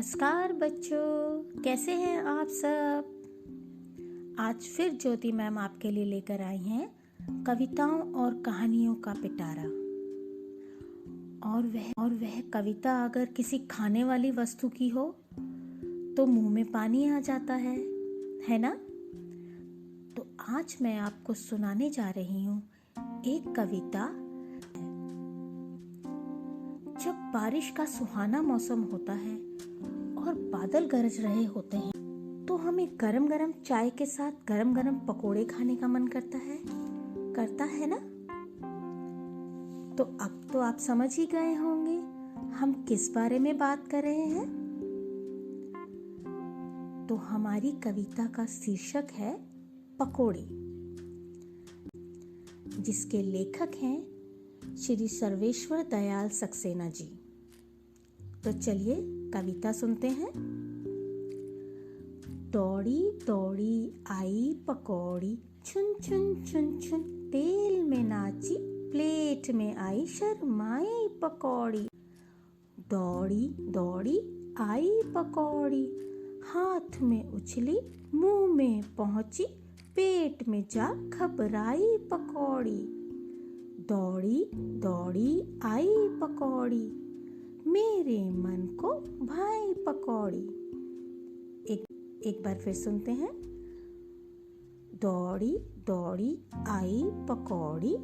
नमस्कार बच्चों, कैसे हैं आप सब। आज फिर ज्योति मैम आपके लिए लेकर आई हैं कविताओं और कहानियों का पिटारा। और वह कविता अगर किसी खाने वाली वस्तु की हो तो मुंह में पानी आ जाता है ना। तो आज मैं आपको सुनाने जा रही हूँ एक कविता। जब बारिश का सुहाना मौसम होता है और बादल गरज रहे होते हैं तो हमें गरम गरम चाय के साथ गरम गरम पकोड़े खाने का मन करता है ना। तो अब तो आप समझ ही गए होंगे हम किस बारे में बात कर रहे हैं। तो हमारी कविता का शीर्षक है पकोड़े, जिसके लेखक हैं श्री सर्वेश्वर दयाल सक्सेना जी। तो चलिए कविता सुनते हैं। दौड़ी दौड़ी आई पकौड़ी, छुन छुन छुन छुन तेल में नाची, प्लेट में आई शर्माई पकौड़ी। दौड़ी दौड़ी आई पकौड़ी, हाथ में उछली मुंह में पहुंची, पेट में जा घबराई पकौड़ी। दौड़ी दौड़ी आई पकौड़ी, मेरे मन को भाई पकौड़ी। एक बार फिर सुनते हैं। दौड़ी दौड़ी आई पकौड़ी,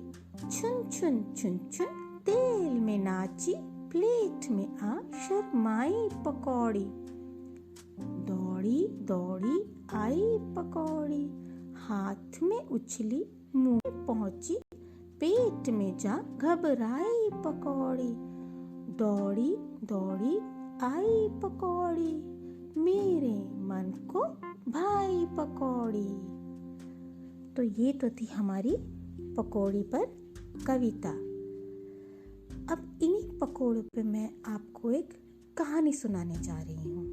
छुन छुन छुन छुन तेल में नाची, प्लेट में आ शर्माई पकौड़ी। दौड़ी दौड़ी आई पकौड़ी, हाथ में उछली मुंह में पहुंची, पेट में जा घबराई पकौड़ी। दौड़ी दौड़ी आई पकौड़ी, मेरे मन को भाई पकौड़ी। तो ये तो थी हमारी पकौड़ी पर कविता। अब इन्हीं पकौड़ों पे मैं आपको एक कहानी सुनाने जा रही हूँ।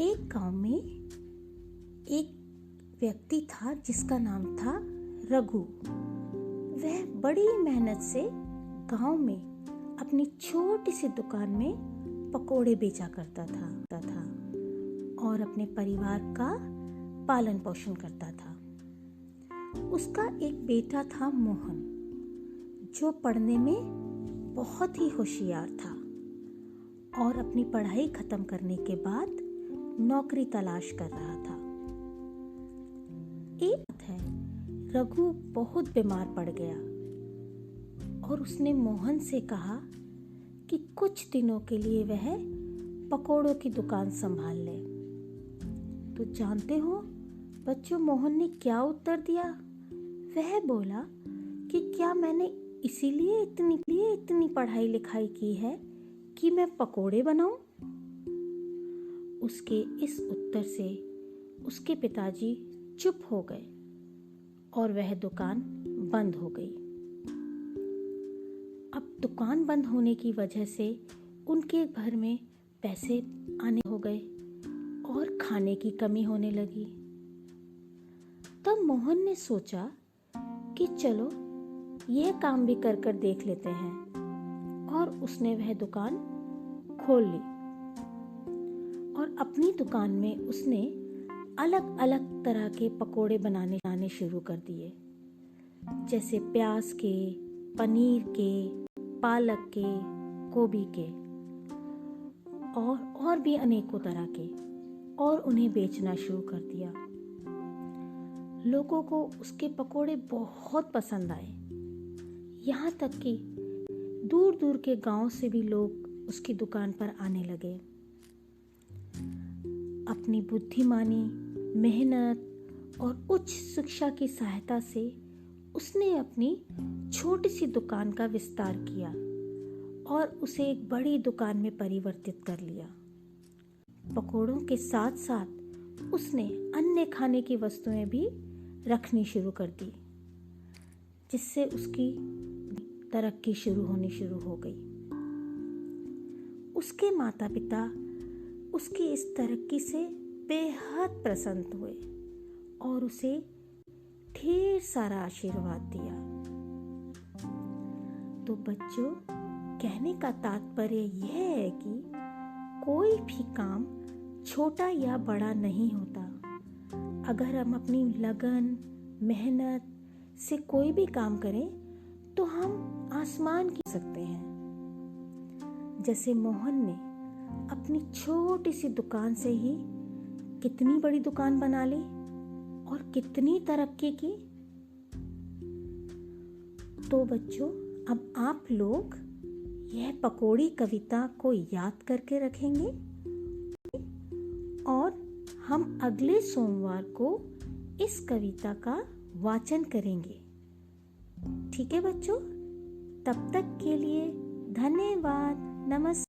एक गांव में एक व्यक्ति था जिसका नाम था रघु। वह बड़ी मेहनत से गांव में अपनी छोटी सी दुकान में पकोड़े बेचा करता था और अपने परिवार का पालन पोषण करता था। उसका एक बेटा था मोहन, जो पढ़ने में बहुत ही होशियार था और अपनी पढ़ाई खत्म करने के बाद नौकरी तलाश कर रहा था। एक रघु बहुत बीमार पड़ गया और उसने मोहन से कहा कि कुछ दिनों के लिए वह पकोड़ों की दुकान संभाल ले। तो जानते हो बच्चों, मोहन ने क्या उत्तर दिया। वह बोला कि क्या मैंने इसीलिए इतनी पढ़ाई लिखाई की है कि मैं पकोड़े बनाऊं। उसके इस उत्तर से उसके पिताजी चुप हो गए और वह दुकान बंद हो गई। अब दुकान बंद होने की वजह से उनके घर में पैसे आने हो गए और खाने की कमी होने लगी। तब मोहन ने सोचा कि चलो यह काम भी कर देख लेते हैं, और उसने वह दुकान खोल ली। और अपनी दुकान में उसने अलग अलग तरह के पकोड़े बनाने शुरू कर दिए, जैसे प्याज के, पनीर के, पालक के, गोभी के और भी अनेकों तरह के, और उन्हें बेचना शुरू कर दिया। लोगों को उसके पकोड़े बहुत पसंद आए, यहाँ तक कि दूर दूर के गांव से भी लोग उसकी दुकान पर आने लगे। अपनी बुद्धिमानी, मेहनत और उच्च शिक्षा की सहायता से उसने अपनी छोटी सी दुकान का विस्तार किया और उसे एक बड़ी दुकान में परिवर्तित कर लिया। पकोड़ों के साथ साथ उसने अन्य खाने की वस्तुएं भी रखनी शुरू कर दी, जिससे उसकी तरक्की होनी शुरू हो गई। उसके माता पिता उसकी इस तरक्की से बेहद प्रसन्न हुए और उसे ढेर सारा आशीर्वाद दिया। तो बच्चों, कहने का तात्पर्य यह है कि कोई भी काम छोटा या बड़ा नहीं होता। अगर हम अपनी लगन, मेहनत से कोई भी काम करें तो हम आसमान की सकते हैं। जैसे मोहन ने अपनी छोटी सी दुकान से ही कितनी बड़ी दुकान बना ली और कितनी तरक्की की। तो बच्चों, अब आप लोग यह पकौड़ी कविता को याद करके रखेंगे और हम अगले सोमवार को इस कविता का वाचन करेंगे। ठीक है बच्चों, तब तक के लिए धन्यवाद। नमस्ते।